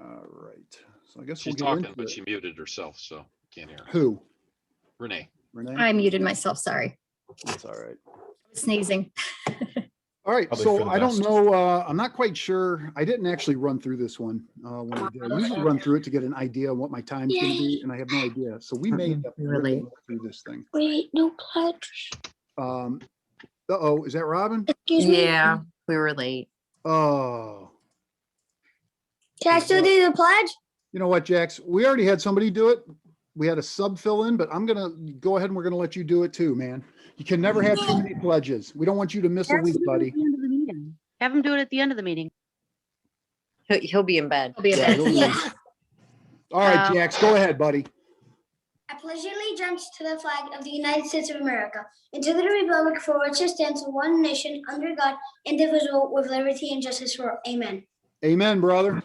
All right. So I guess She's we'll get talking, into but it. she muted herself, so can't hear her. Who? Renee. Renee? I muted myself. Sorry. That's all right. I was sneezing. All right. Probably for So the I don't best. know. I'm not quite sure. I didn't actually run through this one when I did. I usually run through it to get an idea of what my time's going to be, and I have no idea. So we may end up Really? ripping through this thing. Wait, no pledge. Uh-oh, is that Robin? Excuse me. Yeah, we were late. Oh, Can I still do the pledge? you know what, Jax? We already had somebody do it. We had a sub fill in, but I'm going to go ahead and we're going to let you do it too, man. You can never have too many pledges. We don't want you to miss a week, buddy. Have him do it at the end of the meeting. He'll be in bed. I'll be Yeah, a bit. he'll All right, Jax, go ahead, buddy. I pledge allegiance to the flag of the United States of America and to the republic for which it stands, one nation, under God, indivisible, with liberty and justice for all. Amen. Amen, brother.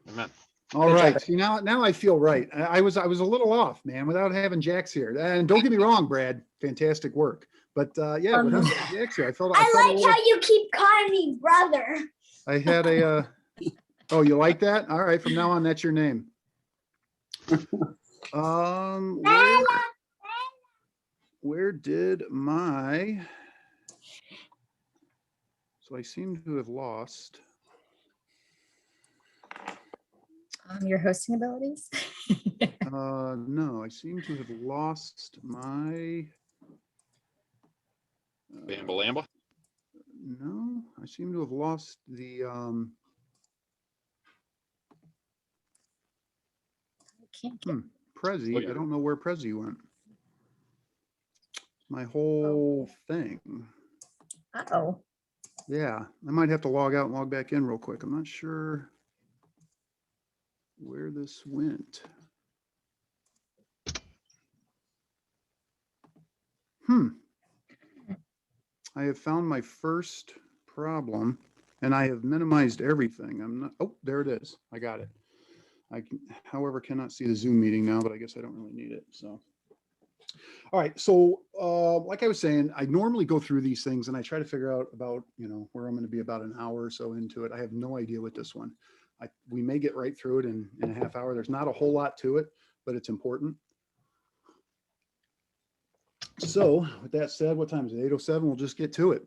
Amen. All right. See, now I feel right. I was a little off, man, without having Jax here. And don't get me wrong, Brad, fantastic work. But yeah, without Jax here, I felt I a like little- how you keep calling me brother. I had a oh, you like that? All right, from now on, that's your name. Where did my, so I seem to have lost. Your hosting abilities. No, I seem to have lost my. Bamba Lamba. No, I seem to have lost the. Prezi. I don't know where Prezi went. My whole thing. Uh-oh. Yeah, I might have to log out and log back in real quick. I'm not sure where this went. I have found my first problem and I have minimized everything. I'm not, oh, there it is. I got it. I can, however, cannot see the Zoom meeting now, but I guess I don't really need it. So, all right. So, like I was saying, I normally go through these things and I try to figure out about, you know, where I'm going to be about an hour or so into it. I have no idea with this one. We may get right through it in a half hour. There's not a whole lot to it, but it's important. So with that said, what time is it? 8:07. We'll just get to it.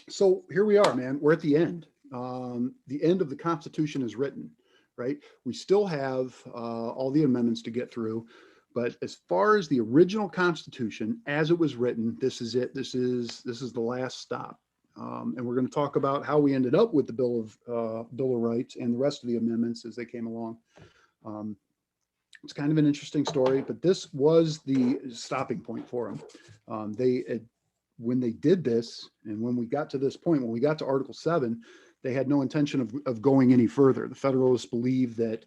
So here we are, man. We're at the end. The end of the Constitution is written, right? We still have all the amendments to get through, but as far as the original Constitution, as it was written, this is it. This is the last stop. And we're going to talk about how we ended up with the Bill of Rights and the rest of the amendments as they came along. It's kind of an interesting story, but this was the stopping point for them. When they did this, and when we got to this point, when we got to Article 7, they had no intention of going any further. The Federalists believed that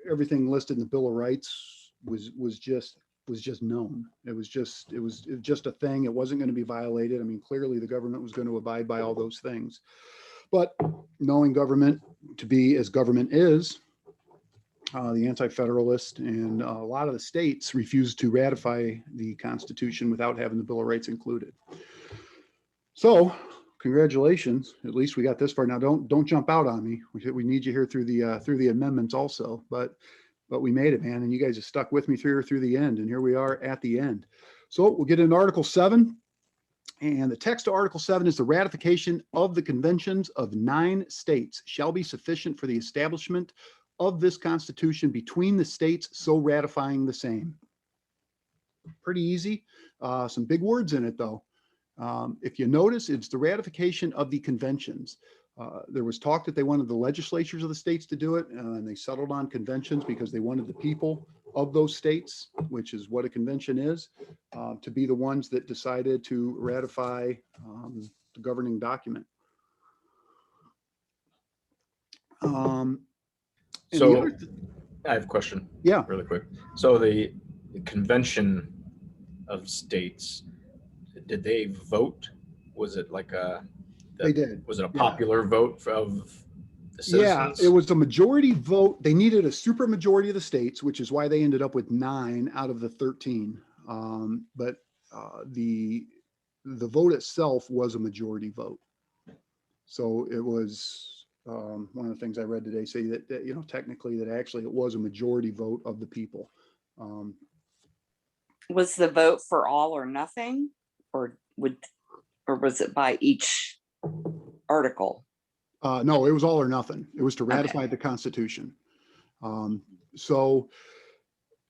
everything listed in the Bill of Rights was just known. It was just a thing. It wasn't going to be violated. I mean, clearly the government was going to abide by all those things. But knowing government to be as government is, the Anti-Federalist and a lot of the states refused to ratify the Constitution without having the Bill of Rights included. So, congratulations. At least we got this far. Now, don't jump out on me. We need you here through the amendments also. But we made it, man, and you guys have stuck with me through the end, and here we are at the end. So we'll get into Article 7. And the text of Article 7 is the ratification of the conventions of 9 states shall be sufficient for the establishment of this Constitution between the states so ratifying the same. Pretty easy. Some big words in it, though. If you notice, it's the ratification of the conventions. There was talk that they wanted the legislatures of the states to do it, and they settled on conventions because they wanted the people of those states, which is what a convention is, to be the ones that decided to ratify the governing document. So I have a question. Yeah. Really quick. So the convention of states, did they vote? Was it like They did. Was it a popular vote of the citizens? Yeah, it was a majority vote. They needed a super majority of the states, which is why they ended up with 9 out of the 13. But the vote itself was a majority vote. So it was one of the things I read today say that, you know, technically that actually it was a majority vote of the people. Was the vote for all or nothing, or was it by each article? No, it was all or nothing. It was to Okay. ratify the Constitution. So,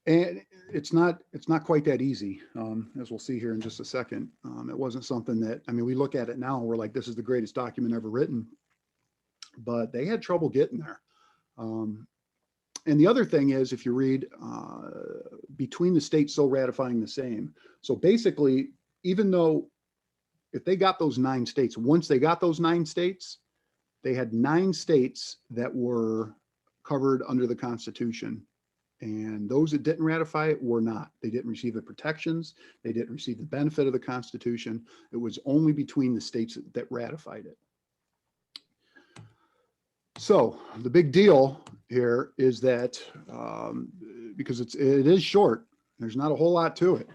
and it's not quite that easy, as we'll see here in just a second. It wasn't something that, I mean, we look at it now and we're like, this is the greatest document ever written, but they had trouble getting there. And the other thing is, if you read, between the states so ratifying the same. So basically, even though if they got those 9 states, once they got those 9 states, they had 9 states that were covered under the Constitution. And those that didn't ratify it were not. They didn't receive the protections. They didn't receive the benefit of the Constitution. It was only between the states that ratified it. So the big deal here is that because it is short, there's not a whole lot to it.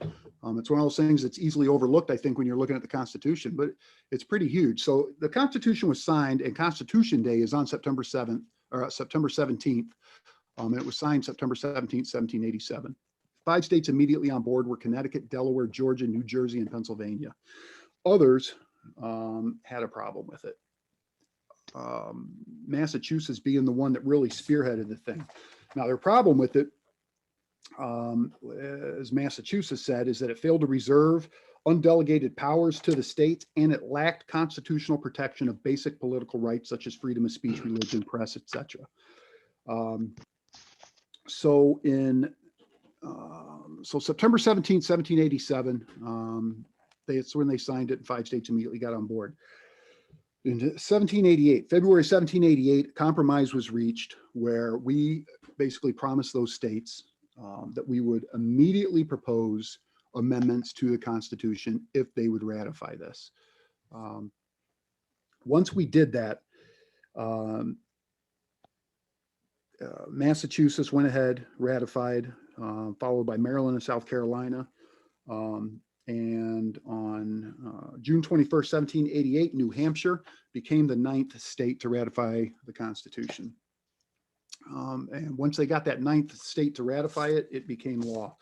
It's one of those things that's easily overlooked, I think, when you're looking at the Constitution, but it's pretty huge. So the Constitution was signed, and Constitution Day is on September 7th or September 17th. And it was signed September 17th, 1787. 5 states immediately on board were Connecticut, Delaware, Georgia, New Jersey, and Pennsylvania. Others had a problem with it. Massachusetts being the one that really spearheaded the thing. Now, their problem with it, as Massachusetts said, is that it failed to reserve undelegated powers to the states, and it lacked constitutional protection of basic political rights such as freedom of speech, religion, press, etc. So September 17th, 1787, it's when they signed it, and 5 states immediately got on board. In 1788, February 1788, a compromise was reached where we basically promised those states that we would immediately propose amendments to the Constitution if they would ratify this. Once we did that, Massachusetts went ahead, ratified, followed by Maryland and South Carolina. And on June 21st, 1788, New Hampshire became the 9th state to ratify the Constitution. And once they got that 9th state to ratify it, it became law.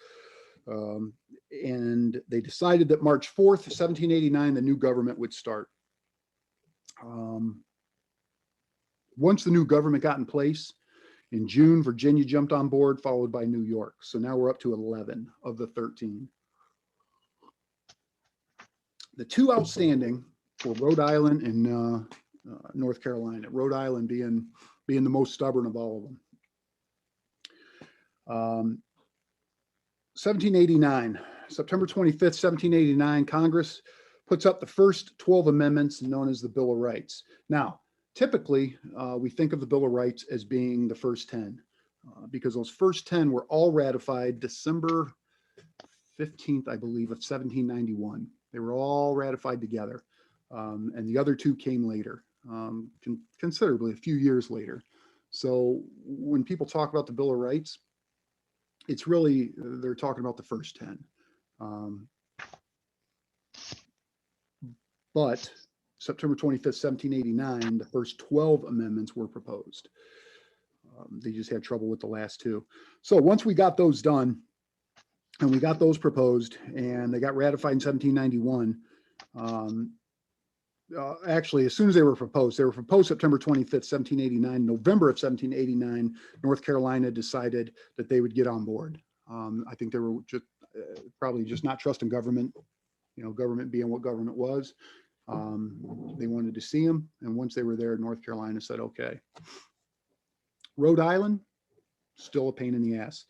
And they decided that March 4th, 1789, the new government would start. Once the new government got in place, in June, Virginia jumped on board, followed by New York. So now we're up to 11 of the 13. The 2 outstanding were Rhode Island and North Carolina. Rhode Island being the most stubborn of all of them. 1789, September 25th, 1789, Congress puts up the first 12 amendments known as the Bill of Rights. Now, typically, we think of the Bill of Rights as being the first 10 because those first 10 were all ratified December 15th, I believe, of 1791. They were all ratified together. And the other 2 came later, considerably a few years later. So when people talk about the Bill of Rights, it's really, they're talking about the first 10. But September 25th, 1789, the first 12 amendments were proposed. They just had trouble with the last 2. So once we got those done, and we got those proposed, and they got ratified in 1791. Actually, as soon as they were proposed September 25th, 1789. November of 1789, North Carolina decided that they would get on board. I think they were just probably just not trusting government, government being what government was. They wanted to see them, and once they were there, North Carolina said, okay. Rhode Island, still a pain in the ass.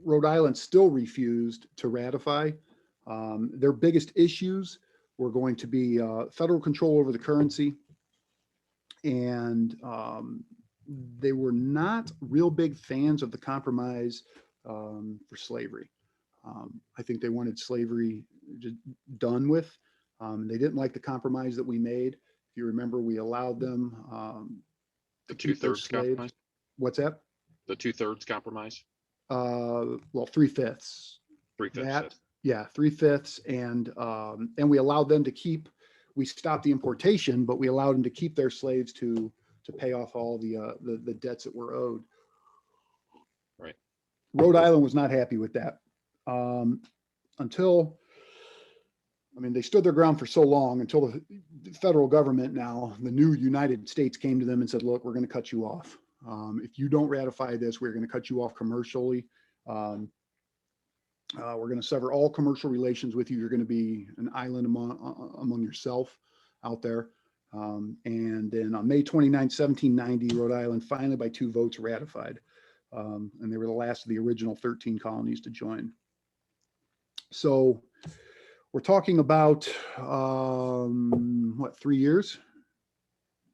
Rhode Island still refused to ratify. Their biggest issues were going to be federal control over the currency, and they were not real big fans of the compromise for slavery. I think they wanted slavery just done with. They didn't like the compromise that we made. If you remember, we allowed them The to keep their 2/3 slaves. compromise? What's that? The 2/3 compromise? Well, 3/5. 3/5. That, yeah, 3/5, and we allowed them to keep we stopped the importation, but we allowed them to keep their slaves to pay off all the debts that were owed. Right. Rhode Island was not happy with that. Until, I mean, they stood their ground for so long until the federal government now, the new United States came to them and said, look, we're going to cut you off. If you don't ratify this, we're going to cut you off commercially. We're going to sever all commercial relations with you. You're going to be an island among yourself out there. And then on May 29, 1790, Rhode Island finally by 2 votes ratified. And they were the last of the original 13 colonies to join. So we're talking about, what, 3 years?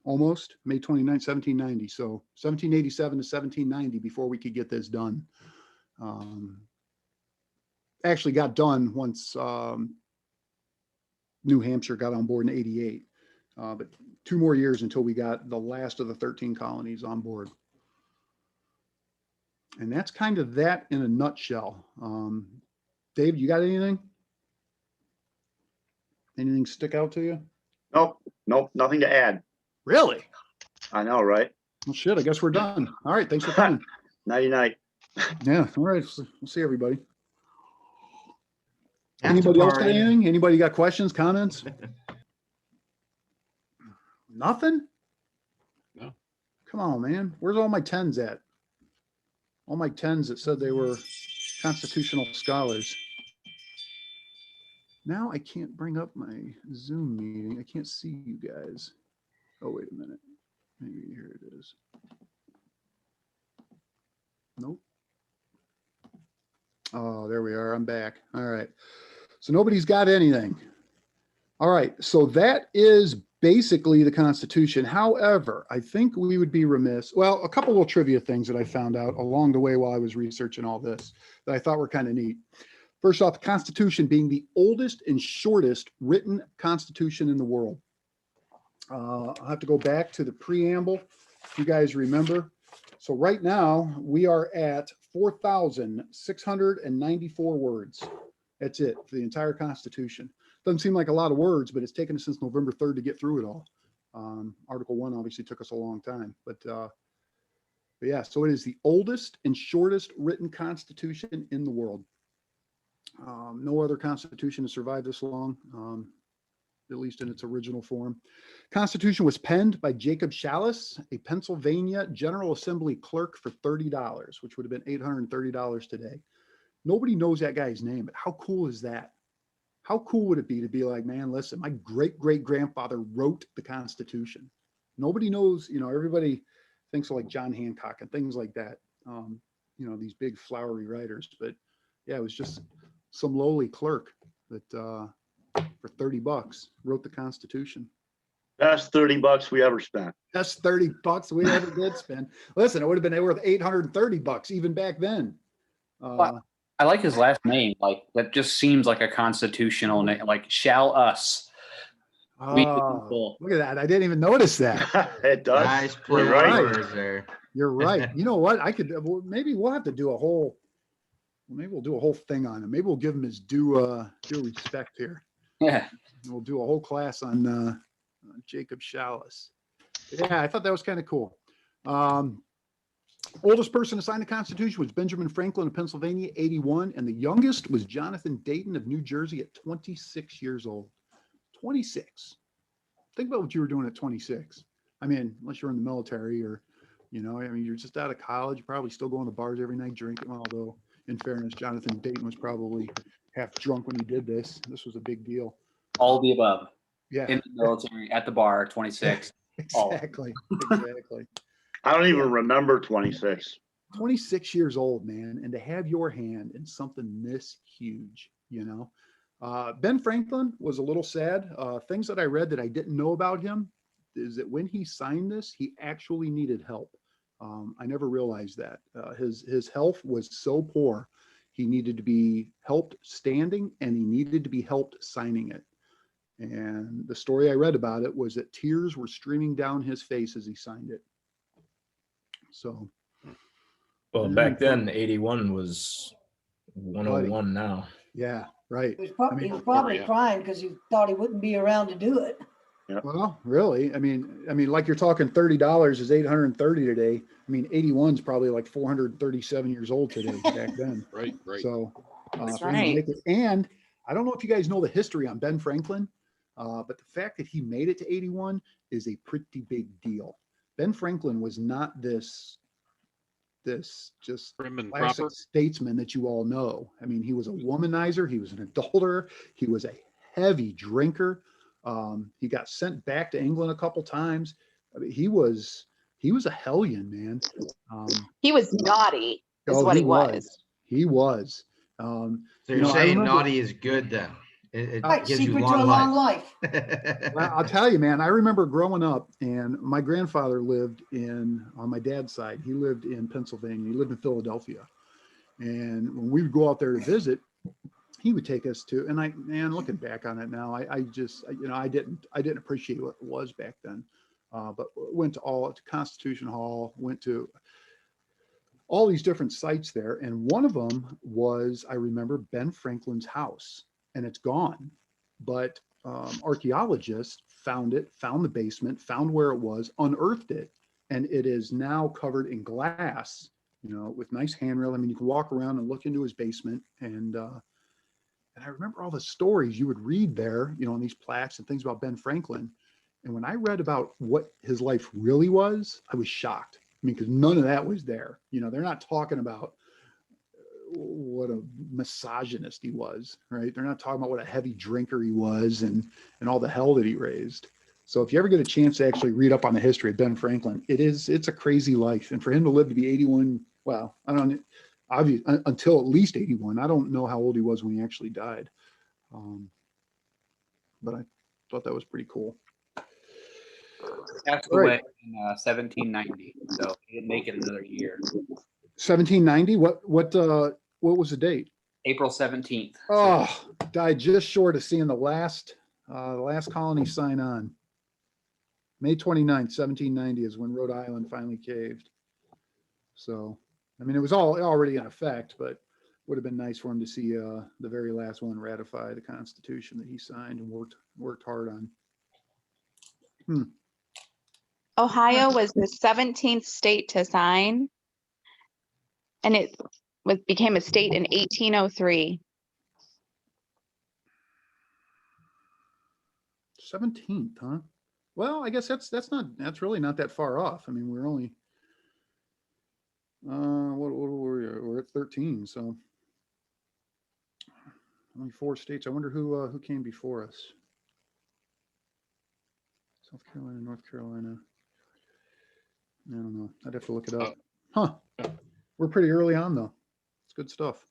Almost, May 29, 1790. So 1787 to 1790 before we could get this done. Actually got done once New Hampshire got on board in 88. But 2 more years until we got the last of the 13 colonies on board. And that's kind of that in a nutshell. Dave, you got anything? Anything stick out to you? Nope, nothing to add. Really? I know, right? Well, shit, I guess we're done. All right, thanks for coming. Nighty night. Yeah, all right, we'll see everybody. Anybody else got anything? Anybody got questions, comments? Nothing? No. Come on, man. Where's all my 10s at? All my 10s that said they were constitutional scholars. Now I can't bring up my Zoom meeting. I can't see you guys. Oh, wait a minute. Maybe here it is. Nope. Oh, there we are. I'm back. All right. So nobody's got anything. All right. So that is basically the Constitution. However, I think we would be remiss. Well, a couple little trivia things that I found out along the way while I was researching all this that I thought were kind of neat. First off, the Constitution being the oldest and shortest written constitution in the world. I'll have to go back to the preamble, if you guys remember. So right now, we are at 4,694 words. That's it for the entire Constitution. Doesn't seem like a lot of words, but it's taken us since November 3rd to get through it all. Article 1 obviously took us a long time, but yeah, so it is the oldest and shortest written constitution in the world. No other constitution has survived this long, at least in its original form. Constitution was penned by Jacob Challis, a Pennsylvania General Assembly clerk, for $30, which would have been $830 today. Nobody knows that guy's name, but how cool is that? How cool would it be to be like, man, listen, my great-great-grandfather wrote the Constitution. Nobody knows, you know, everybody thinks of like John Hancock and things like that, you know, these big flowery writers. But yeah, it was just some lowly clerk that for $30 wrote the Constitution. Best $30 we ever spent. That's $30 we ever did spend. Listen, it would have been worth $830 even back then. I like his last name. Like, that just seems like a constitutional name. Like, shall us. We the people. Look at that. I didn't even notice that. It does. Nice play You're right. on words there. You're right. You know what? I could, well, maybe we'll have to do a whole, maybe we'll do a whole thing on him. Maybe we'll give him his due respect here. Yeah. We'll do a whole class on Jacob Challis. Yeah, I thought that was kind of cool. Oldest person to sign the Constitution was Benjamin Franklin of Pennsylvania, 81, and the youngest was Jonathan Dayton of New Jersey at 26 years old. 26. Think about what you were doing at 26. I mean, unless you're in the military or, you know, I mean, you're just out of college, you're probably still going to bars every night drinking, although in fairness, Jonathan Dayton was probably half drunk when he did this. This was a big deal. All the above. Yeah. In the military, at the bar, 26. Exactly. Exactly. I don't even remember 26. 26 years old, man, and to have your hand in something this huge, you know. Ben Franklin was a little sad. Things that I read that I didn't know about him is that when he signed this, he actually needed help. I never realized that. His health was so poor, he needed to be helped standing and he needed to be helped signing it. And the story I read about it was that tears were streaming down his face as he signed it. So, Well, back then, 81 was 101 now. yeah, Right. He mean- was probably yeah. crying because he thought he wouldn't be around to do it. Well, really, I mean, like you're talking $30 is 830 today. I mean, 81's probably like 437 years old today back then. Right, right. So, That's for him to right. make it, and I don't know if you guys know the history on Ben Franklin, but the fact that he made it to 81 is a pretty big deal. Ben Franklin was not this just Prim and classic proper. statesman that you all know. I mean, he was a womanizer. He was an adulterer. He was a heavy drinker. He got sent back to England a couple times. I mean, he was a hellion, man. He was naughty, is Oh, what he he was. was. He was. So You you're know, I saying remember- naughty is good then? It Right, gives you secret to long a long life. life. Well, I'll tell you, man, I remember growing up and my grandfather lived on my dad's side, he lived in Pennsylvania. He lived in Philadelphia. And when we would go out there to visit, he would take us to, and man, looking back on it now, I just, I didn't appreciate what it was back then. But went to Constitution Hall, went to all these different sites there. And one of them was, I remember, Ben Franklin's house, and it's gone. But archaeologists found it, found the basement, found where it was, unearthed it, and it is now covered in glass, with nice handrail. I mean, you can walk around and look into his basement, and I remember all the stories you would read there, on these plaques and things about Ben Franklin. And when I read about what his life really was, I was shocked. I mean, because none of that was there. They're not talking about what a misogynist he was, right? They're not talking about what a heavy drinker he was and all the hell that he raised. So if you ever get a chance to actually read up on the history of Ben Franklin, it's a crazy life. And for him to live to be 81, well, I don't, obviously until at least 81. I don't know how old he was when he actually died. But I thought that was pretty cool. Passed All right. away in 1790, so he didn't make it another year. 1790. What was the date? April 17th. Oh, died just short of seeing the last colony sign on. May 29th, 1790 is when Rhode Island finally caved. So, I mean, it was already in effect, but would have been nice for him to see the very last one ratify the Constitution that he signed and worked hard on. Ohio was the 17th state to sign, and it became a state in 1803. 17th, huh? Well, I guess that's really not that far off. I mean, we're only what were we? We're at 13, so only 4 states. I wonder who came before us. South Carolina, North Carolina. I don't know. I'd have to look it up. Huh. We're pretty early on though. It's good stuff.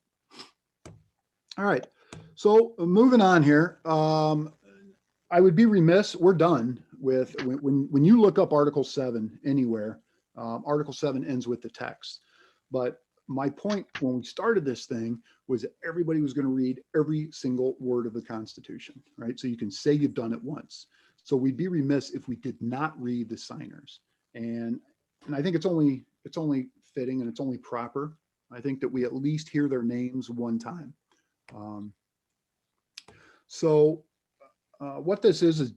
All right. So moving on here. I would be remiss. We're done with when you look up Article 7 anywhere. Article 7 ends with the text. But my point when we started this thing was that everybody was going to read every single word of the Constitution, right? So you can say you've done it once. So we'd be remiss if we did not read the signers. And I think it's only fitting and it's only proper. I think that we at least hear their names one time. What this is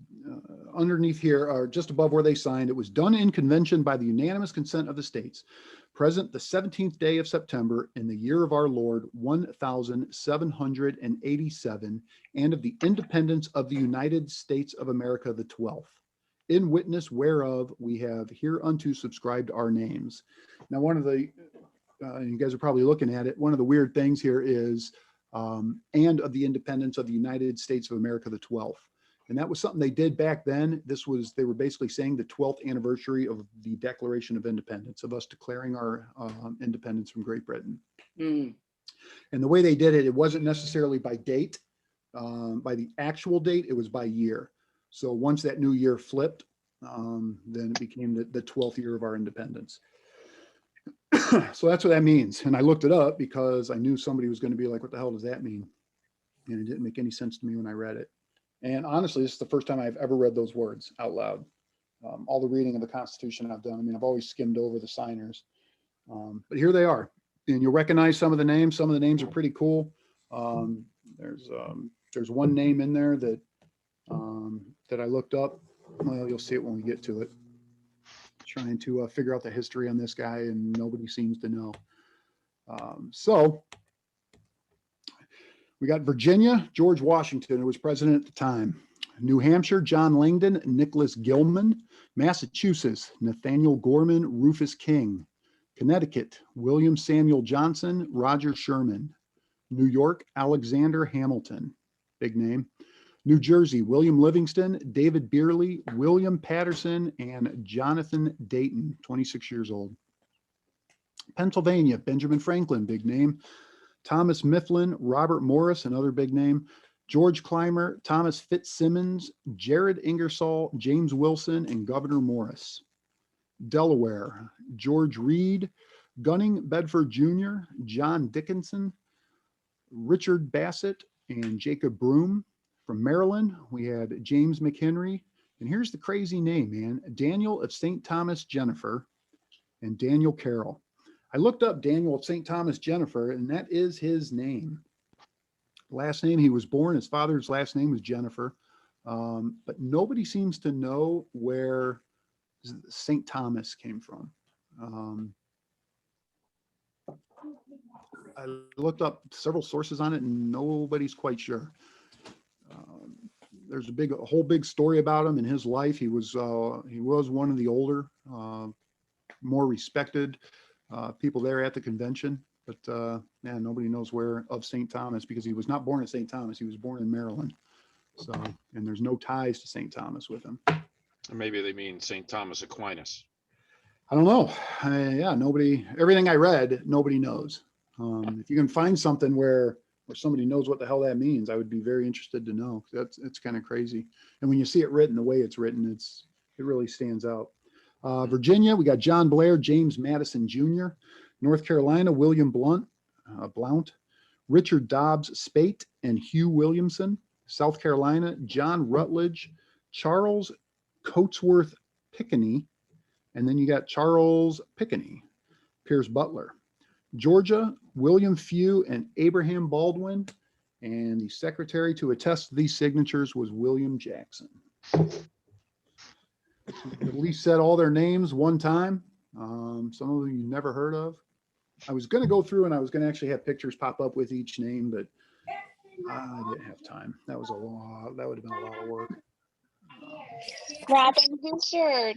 underneath here, or just above where they signed, it was done in convention by the unanimous consent of the states, present the 17th day of September in the year of our Lord 1787, and of the independence of the United States of America the 12th. In witness whereof we have hereunto subscribed our names. Now, one of the, you guys are probably looking at it, one of the weird things here is, and of the independence of the United States of America the 12th. And that was something they did back then. They were basically saying the 12th anniversary of the Declaration of Independence, of us declaring our independence from Great Britain. Mm. And the way they did it, it wasn't necessarily by date, by the actual date, it was by year. So once that new year flipped, then it became the 12th year of our independence. So that's what that means. And I looked it up because I knew somebody was going to be like, what the hell does that mean? And it didn't make any sense to me when I read it. And honestly, this is the first time I've ever read those words out loud. All the reading of the Constitution I've done. I mean, I've always skimmed over the signers. But here they are. And you'll recognize some of the names. Some of the names are pretty cool. There's one name in there that, that I looked up. Well, you'll see it when we get to it. Trying to figure out the history on this guy, and nobody seems to know. So we got Virginia, George Washington, who was president at the time. New Hampshire, John Langdon, Nicholas Gilman. Massachusetts, Nathaniel Gorman, Rufus King. Connecticut, William Samuel Johnson, Roger Sherman. New York, Alexander Hamilton, big name. New Jersey, William Livingston, David Beerley, William Patterson, and Jonathan Dayton, 26 years old. Pennsylvania, Benjamin Franklin, big name. Thomas Mifflin, Robert Morris, another big name. George Clymer, Thomas Fitzsimmons, Jared Ingersoll, James Wilson, and Governor Morris. Delaware, George Reed, Gunning Bedford Jr., John Dickinson, Richard Bassett, and Jacob Broom. From Maryland, we had James McHenry. And here's the crazy name, man. Daniel of St. Thomas Jennifer and Daniel Carroll. I looked up Daniel of St. Thomas Jennifer, and that is his name. Last name he was born, his father's last name was Jennifer. But nobody seems to know where St. Thomas came from. I looked up several sources on it, and nobody's quite sure. There's a whole big story about him in his life. He was one of the older, more respected people there at the convention. But man, nobody knows where of St. Thomas, because he was not born at St. Thomas. He was born in Maryland. So, and there's no ties to St. Thomas with him. Or maybe they mean St. Thomas Aquinas. I don't know. Yeah, everything I read, nobody knows. If you can find something where somebody knows what the hell that means, I would be very interested to know. It's kind of crazy. And when you see it written the way it's written, it really stands out. Virginia, we got John Blair, James Madison Jr. North Carolina, William Blount, Richard Dobbs Spate, and Hugh Williamson. South Carolina, John Rutledge, Charles Coatsworth Pickney, and then you got Charles Pickney, Pierce Butler. Georgia, William Few and Abraham Baldwin, and the secretary to attest to these signatures was William Jackson. At least said all their names one time. Some of them you never heard of. I was going to go through and I was going to actually have pictures pop up with each name, but I didn't have time. That would have been a lot of work. Robin, who's your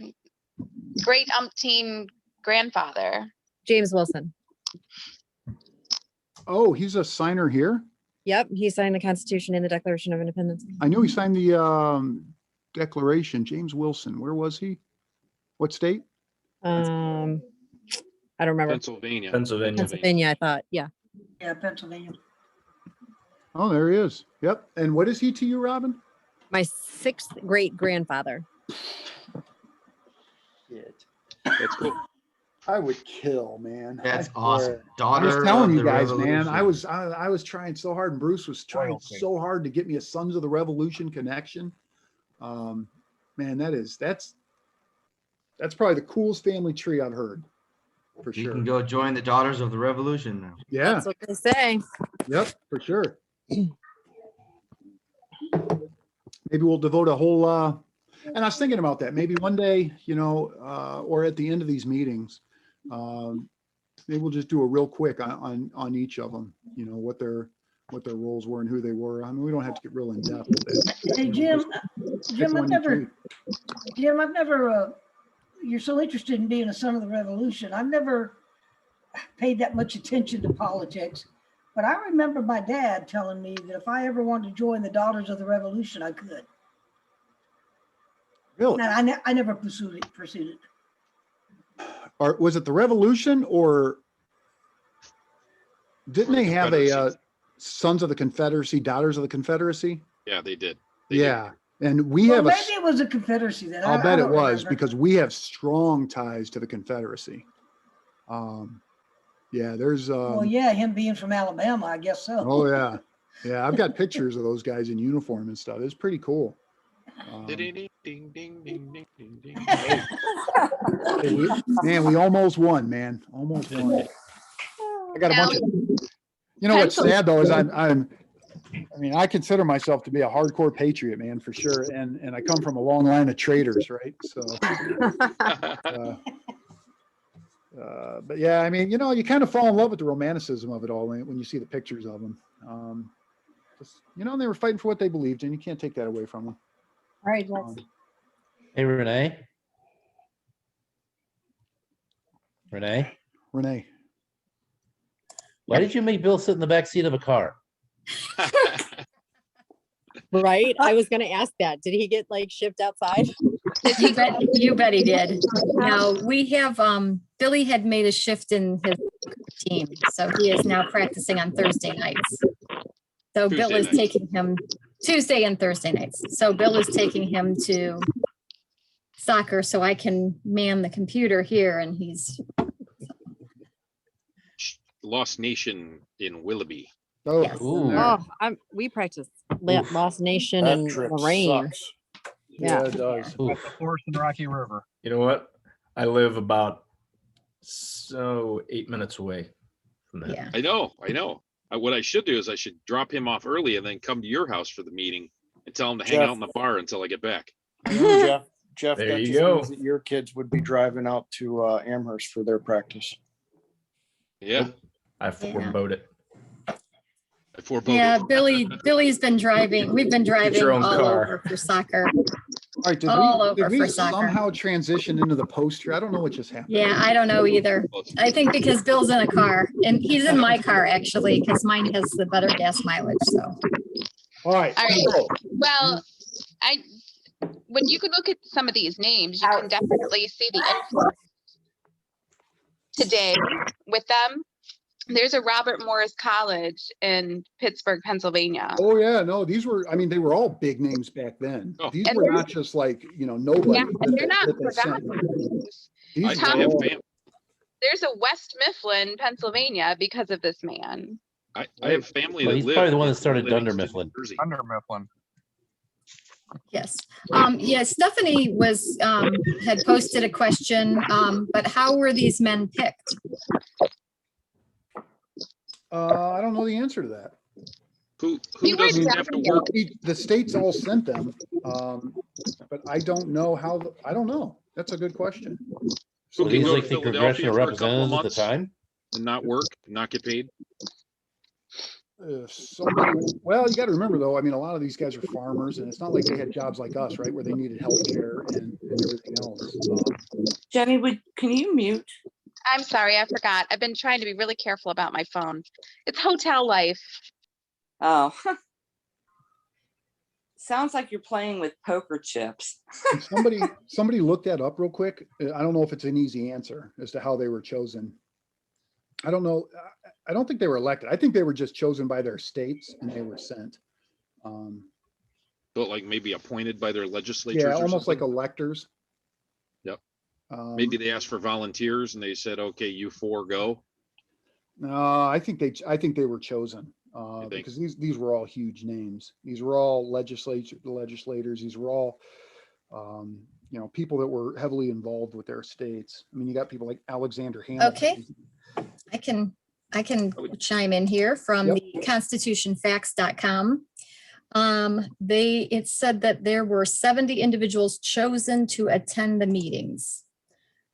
great umpteen grandfather? James Wilson. Oh, he's a signer here. Yep, he signed the Constitution and the Declaration of Independence. I knew he signed the Declaration. James Wilson. Where was he? What state? I don't remember. Pennsylvania. I thought. Yeah. Yeah, Pennsylvania. Oh, there he is. Yep. And what is he to you, Robin? My 6th great grandfather. Shit. That's cool. I would kill, man. That's I awesome. swear. Daughter I was telling of you the guys, man. Revolution. I was trying so hard, and Bruce was trying so hard to get me a Sons of the Revolution connection. Man, that's probably the coolest family tree I've heard, for You sure. can go join the Daughters of the Revolution now. Yeah. That's what they say. Yep, for sure. Maybe we'll devote a whole, and I was thinking about that. Maybe one day, or at the end of these meetings, maybe we'll just do a real quick on each of them, what their roles were and who they were. I mean, we don't have to get real in depth with it. Hey, Jim, I've never, you're so interested in being a son of the revolution. I've never paid that much attention to politics, but I remember my dad telling me that if I ever wanted to join the Daughters of the Revolution, I could. Really? And I never pursued it. Or was it the Revolution, or didn't they have a Sons of the Confederacy, Daughters of the Confederacy? Yeah, they did. Yeah. And we Well, have maybe it was a Confederacy then. I'll I bet it don't was, remember. because we have strong ties to the Confederacy. Yeah, there's Well, yeah, him being from Alabama, I guess so. oh yeah. Yeah, I've got pictures of those guys in uniform and stuff. It's pretty cool. Ding, ding, ding, ding, ding, ding, ding. Hey, man, we almost won, man. Almost won. I got a bunch of, what's sad though is I'm I mean, I consider myself to be a hardcore patriot, man, for sure. And I come from a long line of traitors, right? So, but yeah, I mean, you kind of fall in love with the romanticism of it all when you see the pictures of them. They were fighting for what they believed, and you can't take that away from them. All right, Hey, Renee. Renee, Renee. why did you make Bill sit in the back seat of a car? right? I was gonna ask that. Did he get like shipped outside? You bet he did. Now, we have, Billy had made a shift in his team, so he is now practicing on Thursday nights. So Bill Tuesday is nights. taking him Tuesday and Thursday nights. So Bill is taking him to soccer so I can man the computer here, and he's Lost Nation in Willoughby. Oh, Yes. Ooh. Oh, we practice Oof. Lost Nation That and trip Lorraine. sucks. Yeah. it does. Oof. Forest and Rocky River. You know what? I live about 8 minutes away from that. yeah. I know. What I should do is I should drop him off early and then come to your house for the meeting and tell him to hang Jeff. out in the bar until I get back. Jeff, There that you just go. means that your kids would be driving out to Amherst for their practice. Yeah. I forebode it. I foreboded. Yeah, Billy's been driving. We've been driving your own all car. over for soccer. All right, All over did we for soccer. somehow transition into the poster? I don't know what just happened. Yeah, I don't know either. I think because Bill's in a car, and he's in my car actually, because mine has the better gas mileage, so. All right. All right. so- Well, when you could look at some of these names, you can definitely see the influence today with them. There's a Robert Morris College in Pittsburgh, Pennsylvania. Oh yeah, no, they were all big names back then. Oh. These And were there's- not just like, nobody. Yeah, and they're not that they sent. forgotten. These I were have all- There's a West Mifflin, Pennsylvania, because of this man. I have family Well, that he's live. probably the one that in started Dunder Livingston, Mifflin. New Jersey. Under Mifflin. Yes. Yeah, Stephanie was, had posted a question, but how were these men picked? I don't know the answer to that. Who You were doesn't have to work? The states all sent them, but I don't know how. I don't know. That's a good question. Who Were can these go like to the Philadelphia congressional for a couple of representatives at the months time? and not work, not get paid? Well, you got to remember though. I mean, a lot of these guys are farmers, and it's not like they had jobs like us, right, where they needed health care and everything else. Jenny, can you mute? I'm sorry, I forgot. I've been trying to be really careful about my phone. It's hotel life. Oh. Sounds like you're playing with poker chips. Somebody look that up real quick. I don't know if it's an easy answer as to how they were chosen. I don't know. I don't think they were elected. I think they were just chosen by their states and they were sent. But like maybe appointed by their legislatures. Yeah, or almost like something? electors. Yep. Maybe they asked for volunteers and they said, okay, you four go. No, I think they were chosen because these were all huge names. These were all legislators. These were all people that were heavily involved with their states. I mean, you got people like Alexander Hamilton. Okay. I can chime in here from Yep. the constitutionfacts.com. It said that there were 70 individuals chosen to attend the meetings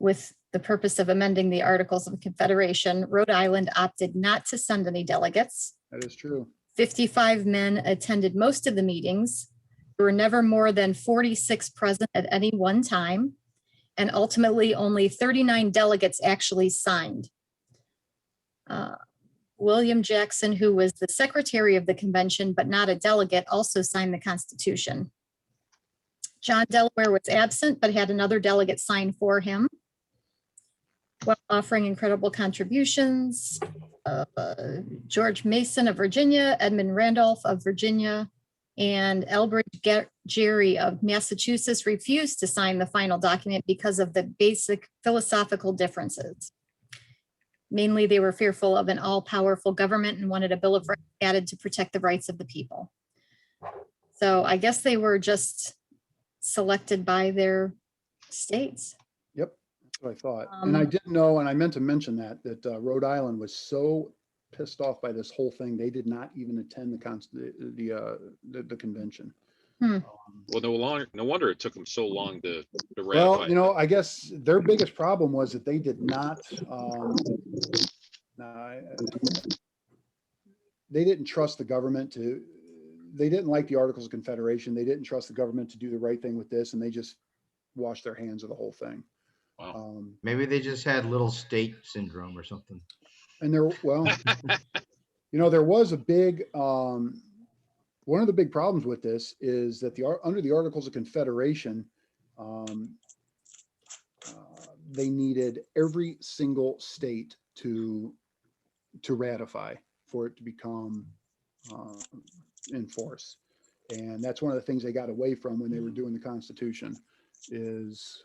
with the purpose of amending the Articles of Confederation. Rhode Island opted not to send any delegates. That is true. 55 men attended most of the meetings. There were never more than 46 present at any one time. And ultimately, only 39 delegates actually signed. William Jackson, who was the secretary of the convention, but not a delegate, also signed the Constitution. John Delaware was absent, but had another delegate sign for him, while offering incredible contributions. George Mason of Virginia, Edmund Randolph of Virginia, and Elbridge Gerry of Massachusetts refused to sign the final document because of the basic philosophical differences. Mainly, they were fearful of an all-powerful government and wanted a Bill of Rights added to protect the rights of the people. So I guess they were just selected by their states. Yep, that's what I thought. And I didn't know, and I meant to mention that Rhode Island was so pissed off by this whole thing. They did not even attend the convention. Well, no wonder it took them so long to Well, ratify. I guess their biggest problem was that they did not, they didn't trust the government they didn't like the Articles of Confederation. They didn't trust the government to do the right thing with this, and they just washed their hands of the whole thing. Wow. Maybe they just had little state syndrome or something. And there was a big, one of the big problems with this is that under the Articles of Confederation, they needed every single state to ratify for it to become in force. And that's one of the things they got away from when they were doing the Constitution is,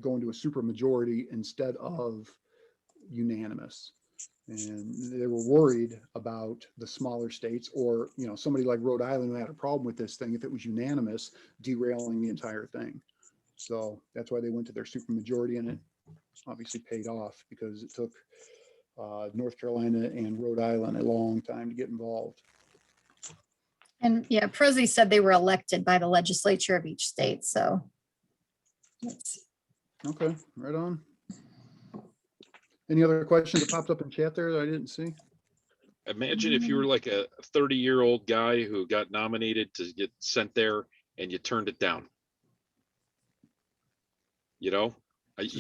going to a super majority instead of unanimous. And they were worried about the smaller states or, somebody like Rhode Island who had a problem with this thing, if it was unanimous, derailing the entire thing. So that's why they went to their super majority, and it obviously paid off because it took North Carolina and Rhode Island a long time to get involved. And yeah, Prezi said they were elected by the legislature of each state. So. Okay, right on. Any other questions that popped up in chat there that I didn't see? Imagine if you were like a 30-year-old guy who got nominated to get sent there and you turned it down. You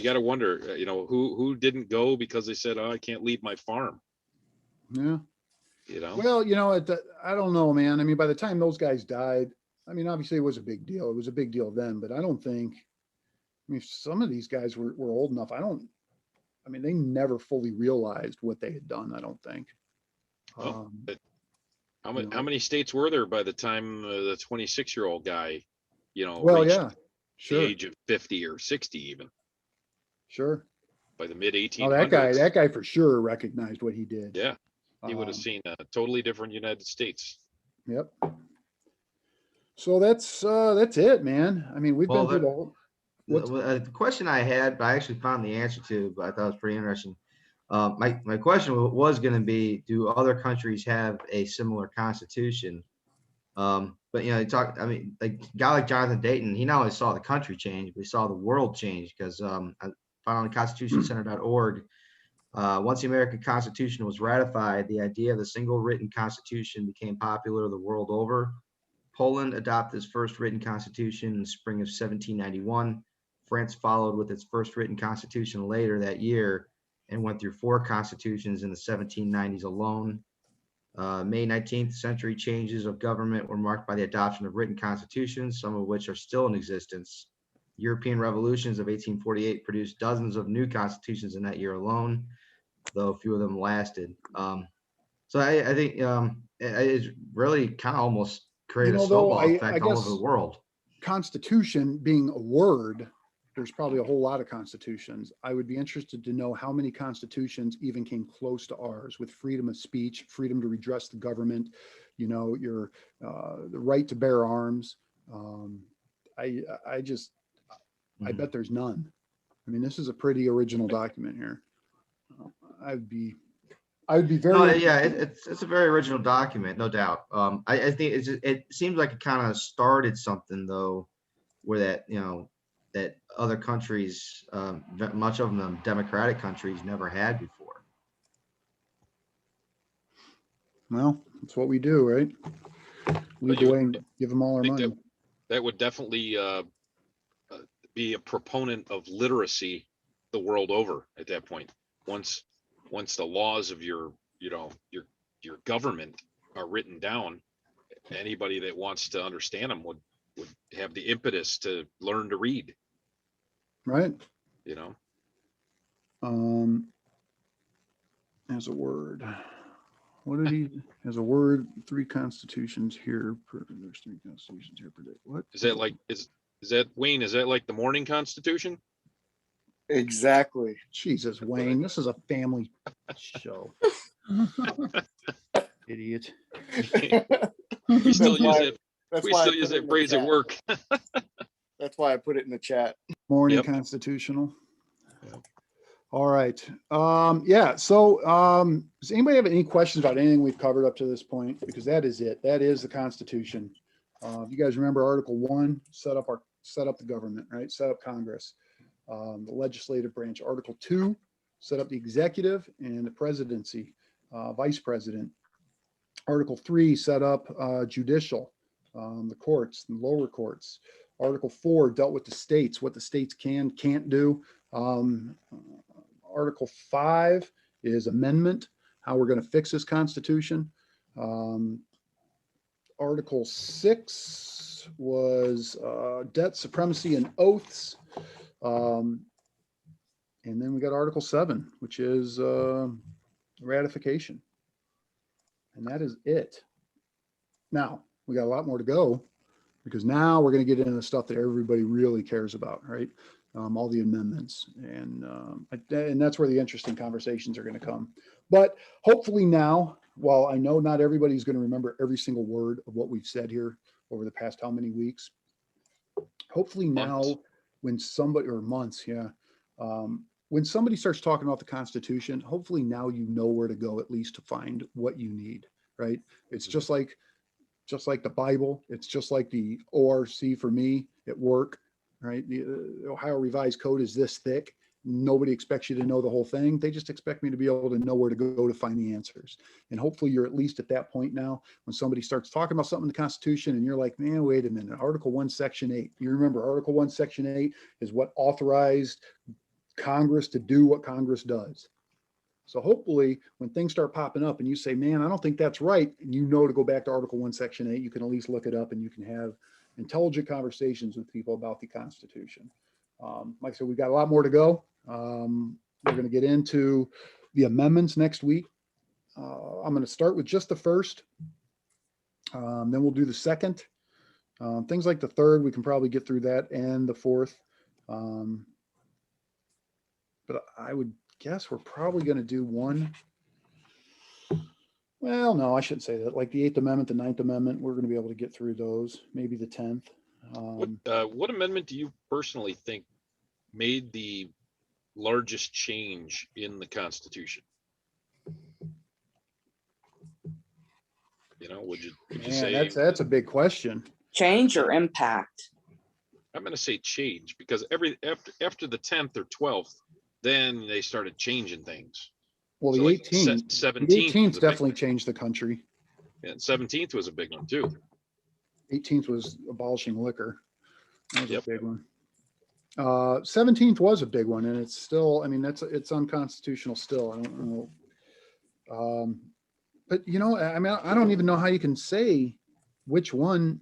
got to wonder, who didn't go because they said, "Oh, I can't leave my farm." Yeah. Well, I don't know, man. I mean, by the time those guys died, I mean, obviously it was a big deal. It was a big deal then, but I don't think, some of these guys were old enough. They never fully realized what they had done, I don't think. How many states were there by the time the 26-year-old guy, reached sure. the age of 50 or 60 even? Sure. By the mid 1800s. Oh, that guy for sure recognized what he did. Yeah. He would have seen a totally different United States. Yep. So that's it, man. I mean, we've been through the whole. The question I had, but I actually found the answer to, but I thought it was pretty interesting. My question was going to be, do other countries have a similar constitution? But like a guy like Jonathan Dayton, he not only saw the country change, but he saw the world change because I found on constitutioncenter.org. Once the American Constitution was ratified, the idea of the single written constitution became popular the world over. Poland adopted its first written constitution in the spring of 1791. France followed with its first written constitution later that year and went through 4 constitutions in the 1790s alone. May 19th century changes of government were marked by the adoption of written constitutions, some of which are still in existence. European revolutions of 1848 produced dozens of new constitutions in that year alone, though few of them lasted. So I think it's really kind of almost created a snowball effect all over the world. Constitution being a word, there's probably a whole lot of constitutions. I would be interested to know how many constitutions even came close to ours with freedom of speech, freedom to redress the government, your the right to bear arms. I bet there's none. I mean, this is a pretty original document here. I'd be very. It's a very original document, no doubt. I think it seems like it kind of started something though, where that other countries, much of them democratic countries, never had before. Well, that's what we do, right? Lead the way and give them all our money. That would definitely be a proponent of literacy the world over at that point. Once the laws of your government are written down, anybody that wants to understand them would have the impetus to learn to read. Right. As a word. What did he, as a word, 3 constitutions here. There's 3 constitutions here per day. What? Is that like, is that Wayne, is that like the morning constitution? Exactly. Jesus, Wayne, this is a family show. Idiot. We still use it. We still use that phrase at work. That's why I put it in the chat. Morning constitutional. All right. Yeah. So does anybody have any questions about anything we've covered up to this point? Because that is it. That is the Constitution. You guys remember Article 1, set up the government, right? Set up Congress, the legislative branch. Article 2, set up the executive and the presidency, vice president. Article 3, set up judicial, the courts, the lower courts. Article 4 dealt with the states, what the states can't do. Article 5 is amendment, how we're going to fix this Constitution. Article 6 was debt, supremacy, and oaths. And then we got Article 7, which is ratification. And that is it. Now, we got a lot more to go, because now we're going to get into the stuff that everybody really cares about, right? All the amendments. And that's where the interesting conversations are going to come. But hopefully now, while I know not everybody's going to remember every single word of what we've said here over the past how many weeks, hopefully now when somebody, or months, yeah, when somebody starts talking about the Constitution, hopefully now you know where to go, at least to find what you need, right? It's just like the Bible. It's just like the ORC for me at work, right? The Ohio Revised Code is this thick. Nobody expects you to know the whole thing. They just expect me to be able to know where to go to find the answers. And hopefully you're at least at that point now when somebody starts talking about something in the Constitution and you're like, man, wait a minute, Article 1, Section 8. You remember Article 1, Section 8 is what authorized Congress to do what Congress does. So hopefully when things start popping up and you say, man, I don't think that's right, and you know to go back to Article 1, Section 8, you can at least look it up and you can have intelligent conversations with people about the Constitution. Like I said, we've got a lot more to go. We're going to get into the amendments next week. I'm going to start with just the first. Then we'll do the second. Things like the third, we can probably get through that, and the fourth. But I would guess we're probably going to do one. Well, no, I shouldn't say that. Like the 8th Amendment, the 9th Amendment, we're going to be able to get through those. Maybe the 10th. What amendment do you personally think made the largest change in the Constitution? You know, would you Man, say that's a big question. Change or impact? I'm going to say change, because after the 10th or 12th, then they started changing things. Well, So the like 18th, 17th, the 18th was a big definitely one. changed the country. And 17th was a big one too. 18th was abolishing liquor. That was Yep. a big one. 17th was a big one, and it's still, I mean, it's unconstitutional still. I don't know. But you know, I mean, I don't even know how you can say which one.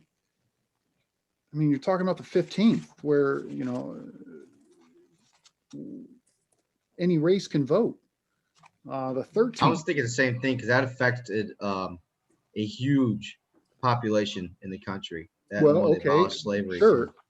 I mean, you're talking about the 15th, where, you know, any race can vote. The 13th. I was thinking the same thing because that affected a huge population in the country. That Well, when they okay, abolished slavery.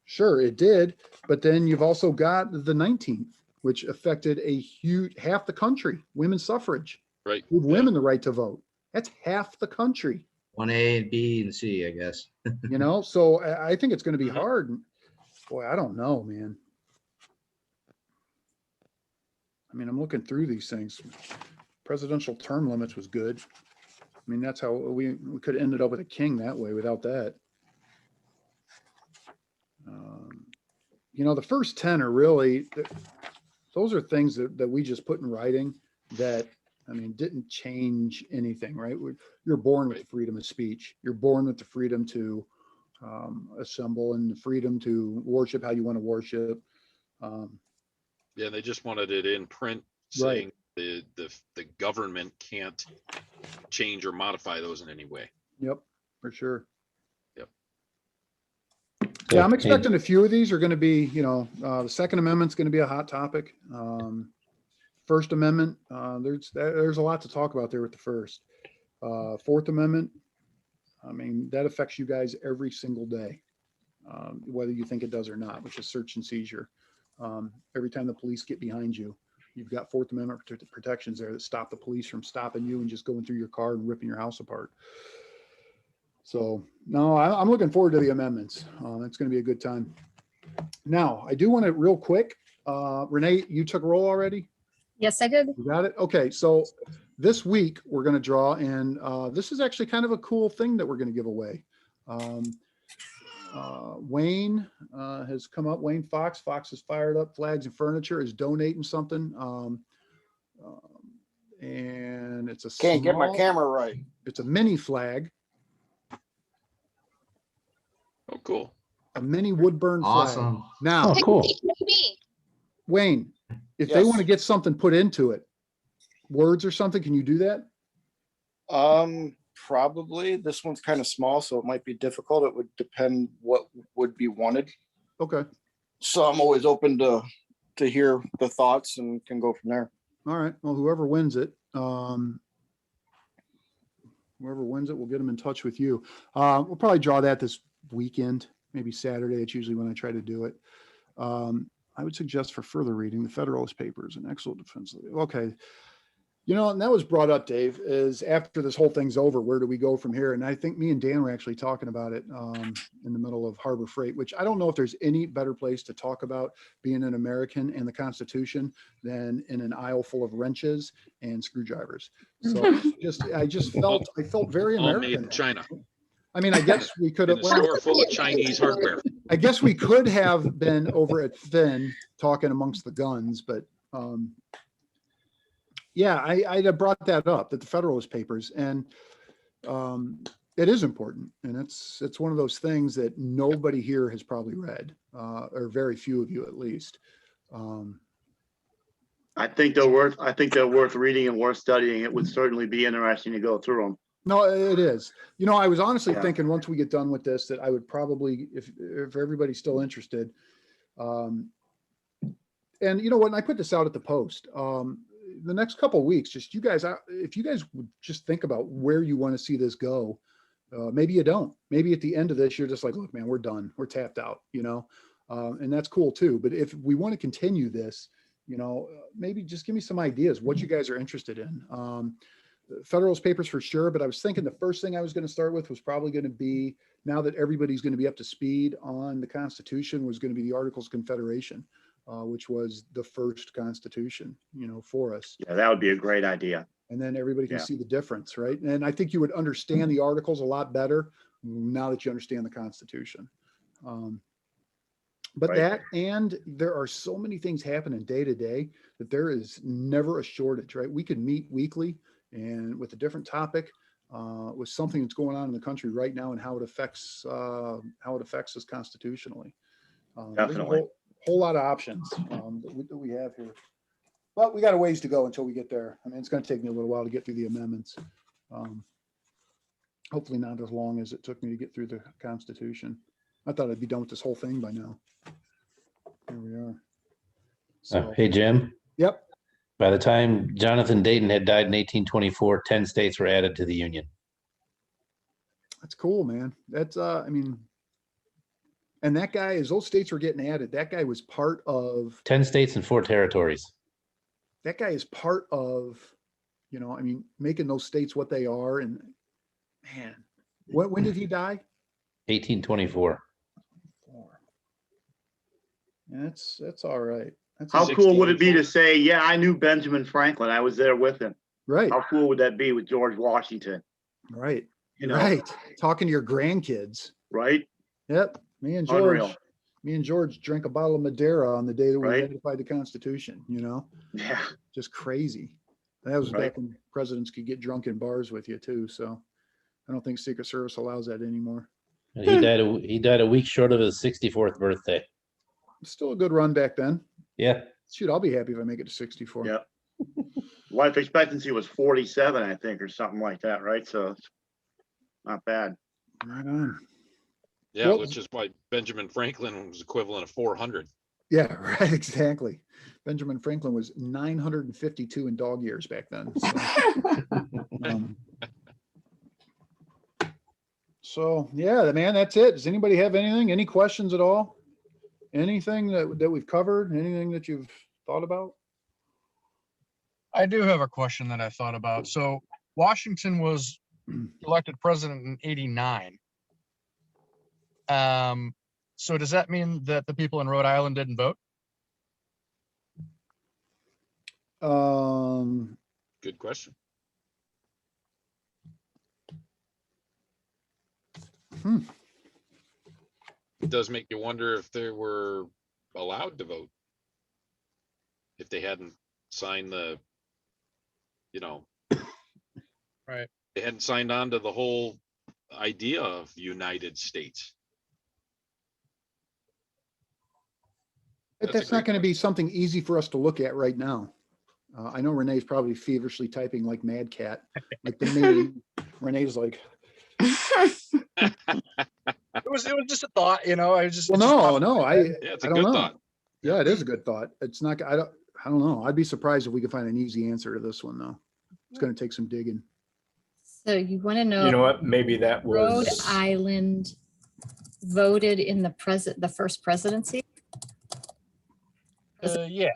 sure, it did. But then you've also got the 19th, which affected a huge half the country, women's suffrage. Right. Give women the right to vote. That's half the country. 1A and B and C, I guess. You know, so I think it's going to be hard. Boy, I don't know, man. I mean, I'm looking through these things. Presidential term limits was good. I mean, that's how we could have ended up with a king that way without that. You know, the first 10 are really, those are things that we just put in writing that, I mean, didn't change anything, right? You're born with the freedom of speech. You're born with the freedom to assemble and the freedom to worship how you want to worship. Yeah, they just wanted it in print saying the government can't change or modify those in any way. Yep, for sure. Yep. Yeah, I'm expecting a few of these are going to be, you know, the Second Amendment's going to be a hot topic. First Amendment, there's a lot to talk about there with the first. Fourth Amendment, I mean, that affects you guys every single day, whether you think it does or not, which is search and seizure. Every time the police get behind you, you've got Fourth Amendment protections there that stop the police from stopping you and just going through your car and ripping your house apart. So no, I'm looking forward to the amendments. It's going to be a good time. Now, I do want to real quick, Renee, you took roll already? Yes, I did. You got it? Okay, so this week we're going to draw, and this is actually kind of a cool thing that we're going to give away. Wayne has come up, Wayne Fox. Fox is fired up. Flags and Furniture is donating something. And it's a Can't get my small- camera right. It's a mini flag, Oh, cool. a mini wood burn flag. Awesome. Now, Oh, cool. Wayne, if they Yes. want to get something put into it, words or something, can you do that? Probably. This one's kind of small, so it might be difficult. It would depend what would be wanted. Okay. So I'm always open to hear the thoughts and can go from there. All right. Well, whoever wins it, we'll get them in touch with you. We'll probably draw that this weekend, maybe Saturday. It's usually when I try to do it. I would suggest for further reading, the Federalist Papers, an excellent defense. Okay. You know, and that was brought up, Dave, is after this whole thing's over, where do we go from here? And I think me and Dan were actually talking about it in the middle of Harbor Freight, which I don't know if there's any better place to talk about being an American and the Constitution than in an aisle full of wrenches and screwdrivers. So I felt very All made American. in China. I mean, I guess we could In have. a store full of Chinese hardware. I guess we could have been over at Finn talking amongst the guns, but yeah, I brought that up, that the Federalist Papers, and it is important, and it's one of those things that nobody here has probably read, or very few of you at least. I think they're worth reading and worth studying. It would certainly be interesting to go through them. No, it is. You know, I was honestly Yeah. thinking once we get done with this, that I would probably, if everybody's still interested, and you know what, and I put this out at the Post, the next couple of weeks, just you guys, if you guys would just think about where you want to see this go, maybe you don't. Maybe at the end of this, you're just like, look, man, we're done. We're tapped out, you know, and that's cool too. But if we want to continue this, you know, maybe just give me some ideas what you guys are interested in. Federalist Papers for sure, but I was thinking the first thing I was going to start with was probably going to be, now that everybody's going to be up to speed on the Constitution, was going to be the Articles of Confederation, which was the first Constitution, you know, for us. Yeah, that would be a great idea. And then everybody can Yeah. see the difference, right? And I think you would understand the Articles a lot better now that you understand the Constitution. But Right. that, and there are so many things happening day to day that there is never a shortage, right? We could meet weekly and with a different topic, with something that's going on in the country right now and how it affects us constitutionally. There's a Definitely. whole lot of options that we have here. But we got a ways to go until we get there. I mean, it's going to take me a little while to get through the amendments. Hopefully not as long as it took me to get through the Constitution. I thought I'd be done with this whole thing by now. Here we are. So, Hey, Jim, yep. by the time Jonathan Dayton had died in 1824, 10 states were added to the Union. That's cool, man. That's, I mean, and that guy, as those states were getting added, that guy was part of, 10 states and 4 territories. that guy is part of, you know, I mean, making those states what they are. And man, when did he die? 1824. Yeah, that's all right. That's How a- cool would it be to say, yeah, I knew Benjamin Franklin. I was there with him. Right, How cool would that be with George Washington? right, You know, right. Talking to your grandkids. right? Yep. Me and Unreal. George drank a bottle of Madeira on the day that we Right. ratified the Constitution, you know, Yeah. just crazy. That was Right. back when presidents could get drunk in bars with you too. So I don't think Secret Service allows that anymore. And he died a week short of his 64th birthday. Still a good run back then. Yeah. Shoot, I'll be happy if I make it to 64. Yeah. Life expectancy was 47, I think, or something like that, right? So it's not bad. Right on. Yeah, Well- which is why Benjamin Franklin was equivalent of 400. Yeah, right. Exactly. Benjamin Franklin was 952 in dog years back then. So yeah, man, that's it. Does anybody have anything? Any questions at all? Anything that we've covered? Anything that you've thought about? I do have a question that I thought about. So Washington was elected president in '89. So does that mean that the people in Rhode Island didn't vote? Good question. It does make you wonder if they were allowed to vote. If they hadn't signed the, Right. they hadn't signed on to the whole idea of United States. But That's a that's not great going to be something easy for us to look at right now. I know Renee's probably feverishly typing like mad cat, like the meme. Renee's like, It was just a thought, I just. well, it just no, popped no, in my I head. Yeah, it's I a don't good know. thought. Yeah, it is a good thought. It's not, I don't know. I'd be surprised if we could find an easy answer to this one though. It's going to take some digging. So you want to You know know, what? Maybe that Rhode was, Island voted in the first presidency? Yeah.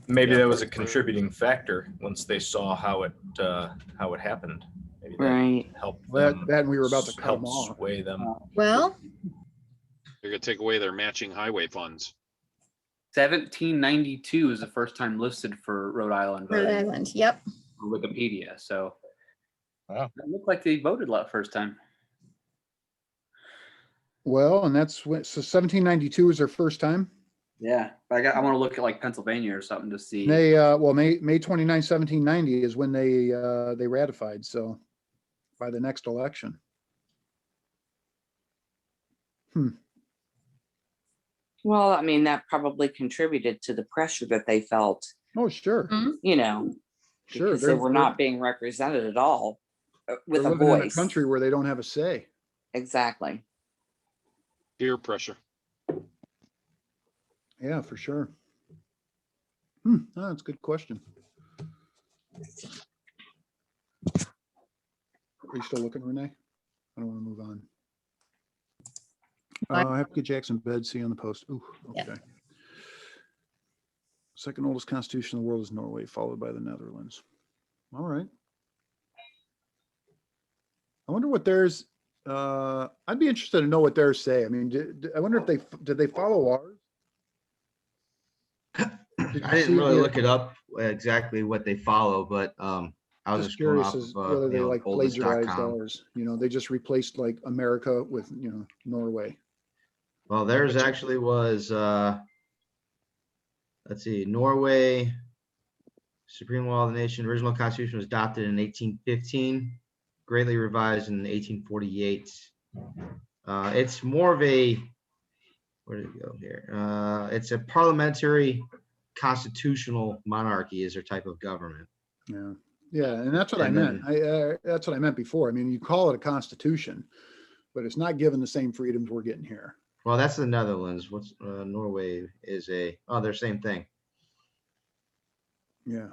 maybe Yeah, that was a contributing factor once they saw how it happened. Maybe that Right. helped Well, them, that and we were about to cut them helped off. sway them. Well, They're gonna take away their matching highway funds. 1792 is the first time listed for Rhode Island. Rhode voting Island, yep. on Wikipedia. So Wow. it looked like they voted a lot first time. Well, and that's when, so 1792 is their first time. Yeah, but I want to look at like Pennsylvania or something to see. They, well, May 29, 1790 is when they ratified. So by the next election. Well, I mean, that probably contributed to the pressure that they felt, Oh, sure. Sure. because they were not being represented at all with they're a living in a voice. country where they don't have a say. Exactly. Peer pressure. Yeah, for sure. That's a good question. Are you still looking, Renee? I don't want to move on. I have to get Jackson bed. See you on the post. Ooh, okay. Yeah. Second oldest constitution in the world is Norway, followed by the Netherlands. All right. I wonder what theirs. I'd be interested to know what theirs say. I mean, I wonder if did they follow ours? Did I you didn't see really here? look it up exactly what they follow, but I was Just just going curious off as of whether they like plagiarized oldest.com. ours. They just replaced like America with Norway. Well, theirs actually was let's see, Norway, Supreme Law of the Nation, original constitution was adopted in 1815, greatly revised in 1848. It's more of a, where did it go here? It's a parliamentary constitutional monarchy is their type of government. Yeah, yeah, and that's what I And meant. That's what I meant before. I mean, you call it a constitution, but it's not given the same freedoms we're getting here. Well, that's the Netherlands. What's Norway is they're same thing. Yeah.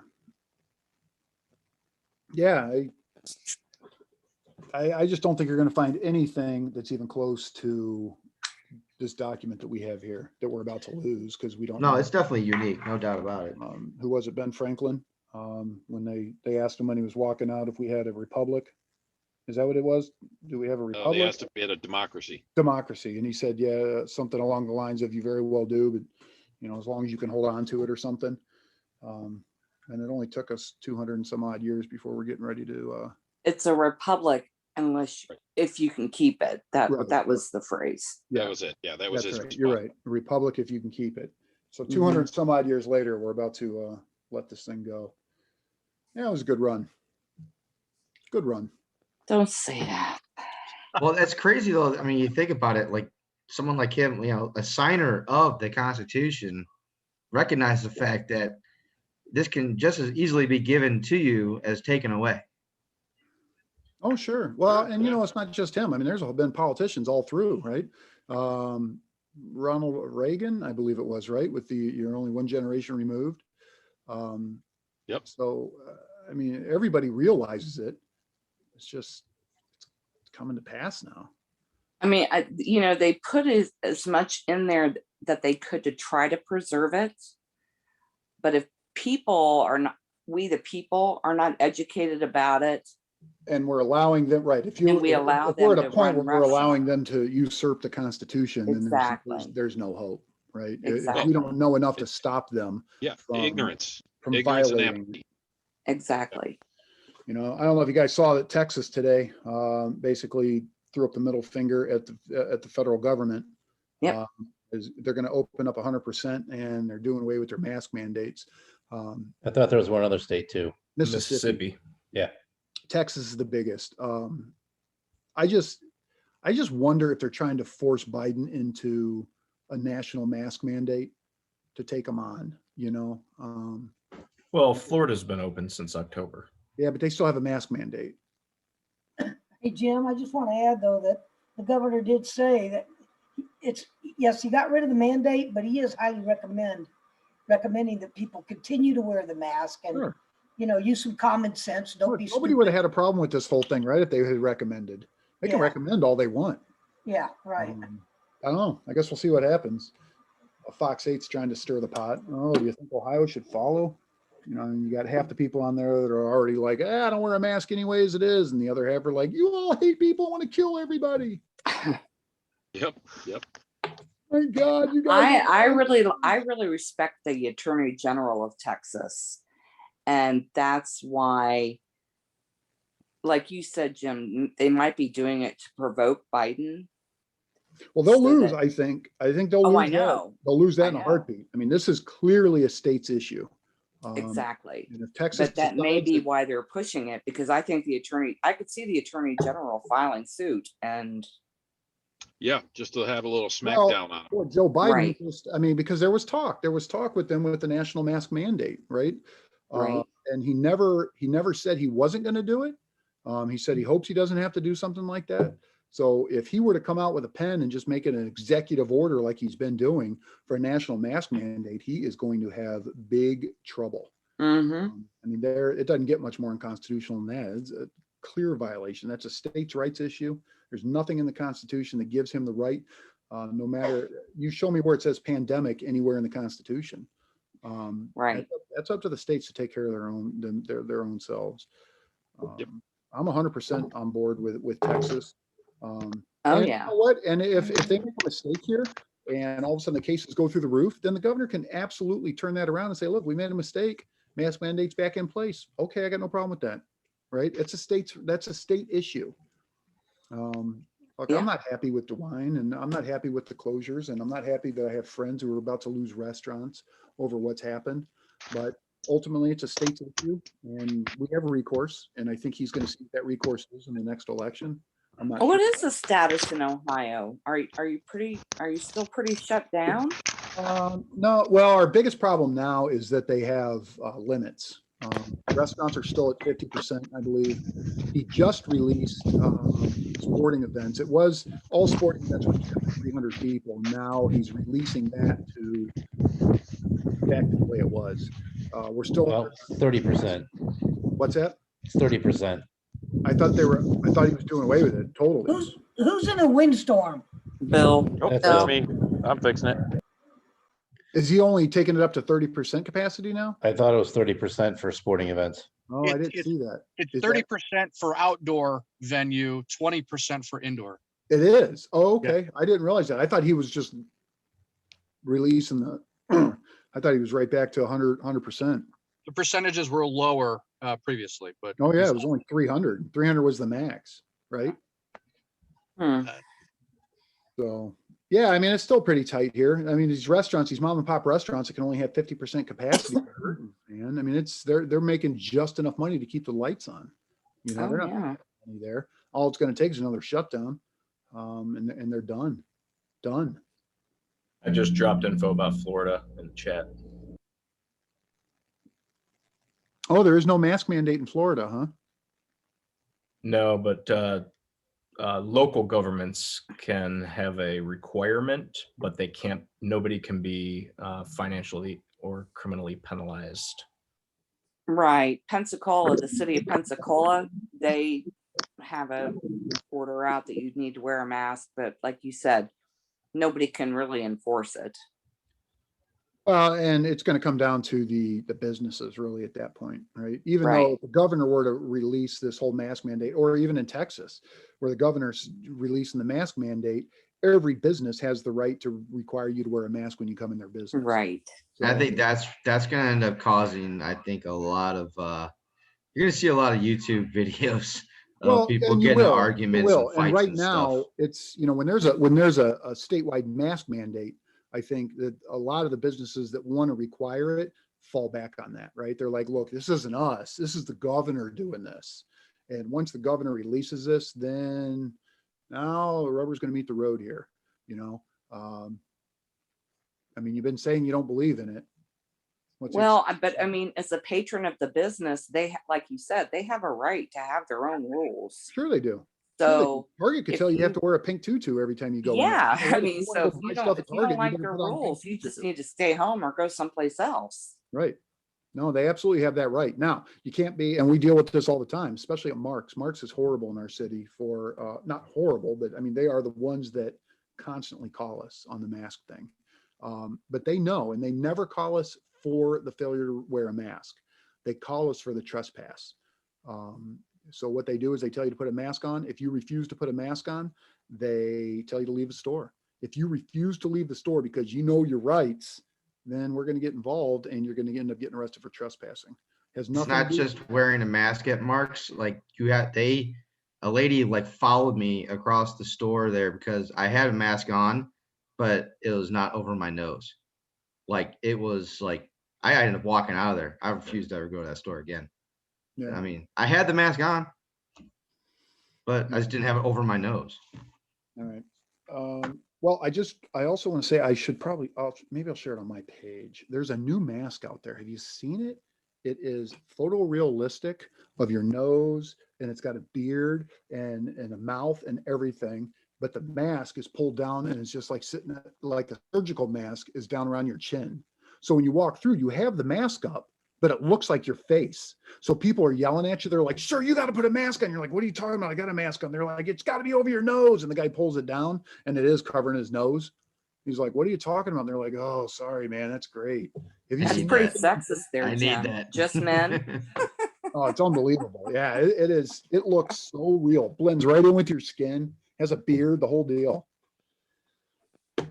Yeah, I just don't think you're going to find anything that's even close to this document that we have here that we're about to lose because we don't No, know. it's definitely unique, no doubt about it. Who was it? Ben Franklin. When they asked him when he was walking out if we had a republic. Is that what it was? Do we have a They republic? asked if we had a democracy. Democracy. And he said, yeah, something along the lines of you very well do, but as long as you can hold on to it or something. And it only took us 200 and some odd years before we're getting ready to. It's a republic unless if you can keep it. Right. That was the phrase. That was it. Yeah, that was That's his right. You're response. right. A republic if you can keep it. So 200 some odd years later, we're about to let this thing go. Yeah, it was a good run. Good run. Don't say that. Well, that's crazy though. I mean, you think about it, like someone like him, a signer of the Constitution, recognizes the fact that this can just as easily be given to you as taken away. Oh, sure. Well, and it's not just him. I mean, there's been politicians all through, right? Ronald Reagan, I believe it was, right? With you're only one generation removed. Yep. So, I mean, everybody realizes it. It's just, it's coming to pass now. I mean, they put as much in there that they could to try to preserve it. But if people are not, we the people are not educated about it. And we're allowing them, right? If we allow if we're them at a to point where run we're roughshod. allowing them to usurp the Constitution, Exactly. then there's no hope, right? If Exactly. we don't know enough to stop them. Yeah, from, ignorance. Ignorance and violating. apathy. Exactly. You know, I don't know if you guys saw that Texas today basically threw up the middle finger at the federal government. Yep. They're going to open up 100% and they're doing away with their mask mandates. I thought there was one other state too. Mississippi. Yeah. Texas is the biggest. I just wonder if they're trying to force Biden into a national mask mandate to take him on, you know? Well, Florida's been open since October. Yeah, but they still have a mask mandate. Hey, Jim, I just want to add though, that the governor did say that yes, he got rid of the mandate, but he is highly recommending that people continue to wear the mask and, Sure. you know, use some common sense. Don't be Nobody would have stupid. had a problem with this whole thing, right? If they had recommended. They can Yeah. recommend all they want. Yeah, right. I don't know. I guess we'll see what happens. Fox 8's trying to stir the pot. Oh, do you think Ohio should follow? You know, and you got half the people on there that are already like, I don't wear a mask anyway as it is. And the other half are like, you all hate people, want to kill everybody. Yep. Thank God you guys. I really respect the Attorney General of Texas. And that's why, like you said, Jim, they might be doing it to provoke Biden. Well, they'll so lose, that- I think. I think they'll Oh, lose I know. that. They'll lose that I in a know. heartbeat. I mean, this is clearly a state's issue. Exactly. And if Texas But that may decides be that- why they're pushing it, because I think I could see the Attorney General filing suit and Yeah, just to have a little Well, smackdown on it. Well, Joe Biden, Right. I mean, because there was talk with them with the national mask mandate, right? Right. And he never said he wasn't going to do it. He said he hopes he doesn't have to do something like that. So if he were to come out with a pen and just make it an executive order like he's been doing for a national mask mandate, he is going to have big trouble. Mhm. I mean, it doesn't get much more unconstitutional than that. It's a clear violation. That's a states' rights issue. There's nothing in the Constitution that gives him the right. No matter, you show me where it says pandemic anywhere in the Constitution. Right. That's up to the states to take care of their own selves. I'm 100% on board with Texas. And yeah. you know what? And if they make a mistake here and all of a sudden the cases go through the roof, then the governor can absolutely turn that around and say, look, we made a mistake. Mask mandates back in place. Okay, I got no problem with that. Right? That's a state issue. Look, I'm not happy with DeWine and I'm not happy with the closures and I'm not happy that I have friends who are about to lose restaurants over what's happened. But ultimately it's a state's issue and we have a recourse. And I think he's going to see what that recourse is in the next election. I'm not What sure. is the status in Ohio? Are you still pretty shut down? No, well, our biggest problem now is that they have limits. Restaurants are still at 50%, I believe. He just released sporting events. It was all sporting events were capped at 300 people. Now he's releasing that to back to the way it was. We're still Well, 30%. What's that? It's 30%. I thought he was doing away with it totally. Who's in a windstorm? Bill. That's me. I'm fixing it. Is he only taking it up to 30% capacity now? I thought it was 30% for sporting events. Oh, I didn't see that. It's Is 30% for outdoor venue, 20% for indoor. It is. Oh, okay. I didn't realize that. I thought he was just releasing the, I thought he was right back to 100%. The percentages were lower previously, but Oh yeah, it was only 300. 300 was the max, right? So, yeah, I mean, it's still pretty tight here. I mean, these restaurants, these mom and pop restaurants that can only have 50% capacity, man. I mean, they're making just enough money to keep the lights on. You know, Oh, they're not yeah. making money there. All it's going to take is another shutdown, and they're done. Done. I just dropped info about Florida in the chat. Oh, there is no mask mandate in Florida, huh? No, but local governments can have a requirement, but they can't. Nobody can be financially or criminally penalized. Right. Pensacola, the city of Pensacola, they have a order out that you need to wear a mask, but like you said, nobody can really enforce it. Well, and it's going to come down to the businesses really at that point, right? Even Right. though the governor were to release this whole mask mandate, or even in Texas, where the governor's releasing the mask mandate, every business has the right to require you to wear a mask when you come in their business. Right. I So- think that's gonna end up causing, I think, a lot of, you're gonna see a lot of YouTube videos of people and you getting in will, you arguments and will. And fights right and stuff. now, it's, when there's a statewide mask mandate, I think that a lot of the businesses that want to require it fall back on that, right? They're like, look, this isn't us. This is the governor doing this. And once the governor releases this, then now the rubber's going to meet the road here, I mean, you've been saying you don't believe in it. Well, but I mean, as a patron of the business, like you said, they have a right to have their own rules. Sure they do. So Target could if tell you have to wear a pink tutu every time you go in. yeah, Hey, I mean, so if you don't like better their put on a pink rules, you tutu. just need to stay home or go someplace else. Right. No, they absolutely have that right. Now, you can't be, and we deal with this all the time, especially at Mark's. Mark's is horrible in our city for, not horrible, but I mean, they are the ones that constantly call us on the mask thing. But they know, and they never call us for the failure to wear a mask. They call us for the trespass. So what they do is they tell you to put a mask on. If you refuse to put a mask on, they tell you to leave the store. If you refuse to leave the store because you know your rights, then we're going to get involved and you're going to end up getting arrested for trespassing. Has It's nothing not to do- just wearing a mask at Mark's. Like a lady like followed me across the store there because I had a mask on, but it was not over my nose. Like it was like, I ended up walking out of there. I refused to ever go to that store again. Yeah. I mean, I had the mask on, but I just didn't have it over my nose. All right. Well, I also want to say maybe I'll share it on my page. There's a new mask out there. Have you seen it? It is photorealistic of your nose and it's got a beard and a mouth and everything. But the mask is pulled down and it's just like sitting like a surgical mask is down around your chin. So when you walk through, you have the mask up, but it looks like your face. So people are yelling at you. They're like, sir, you got to put a mask on. You're like, what are you talking about? I got a mask on. They're like, it's got to be over your nose. And the guy pulls it down and it is covering his nose. He's like, what are you talking about? And they're like, oh, sorry, man. That's great. Have you That's seen pretty that? sexist there, I need Jim. that. Just men. Oh, it's unbelievable. Yeah, it is. It looks so real. Blends right in with your skin. Has a beard, the whole deal. I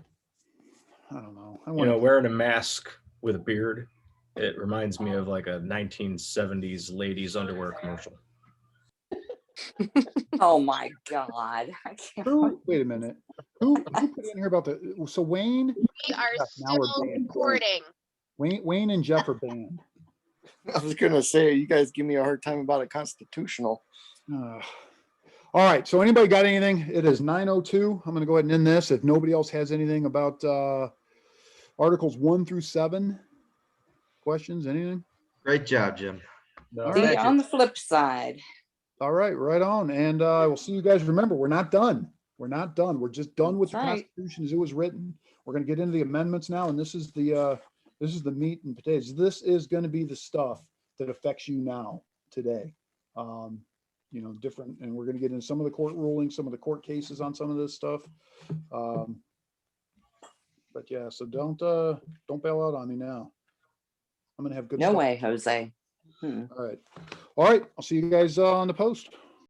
don't know. Wearing a mask with a beard, it reminds me of like a 1970s ladies underwear commercial. Oh my God. I can't. Wait a minute. Who put in here about so Wayne? We are Now we're still banned. recording. Wayne and Jeff are banned. I was gonna say, you guys give me a hard time about it constitutional. All right. So anybody got anything? It is 9:02. I'm going to go ahead and end this. If nobody else has anything about Articles 1 through 7, questions, anything? Great job, Jim. See you on the flip side. All right, right on. And we'll see you guys. Remember, we're not done. We're not done. We're just done with the That's right. Constitution as it was written. We're going to get into the amendments now, and this is the meat and potatoes. This is going to be the stuff that affects you now, today. Different, and we're going to get into some of the court rulings, some of the court cases on some of this stuff. But yeah, so don't bail out on me now. I'm going to have good No stuff. way, Jose. All right. All right. I'll see you guys on the post.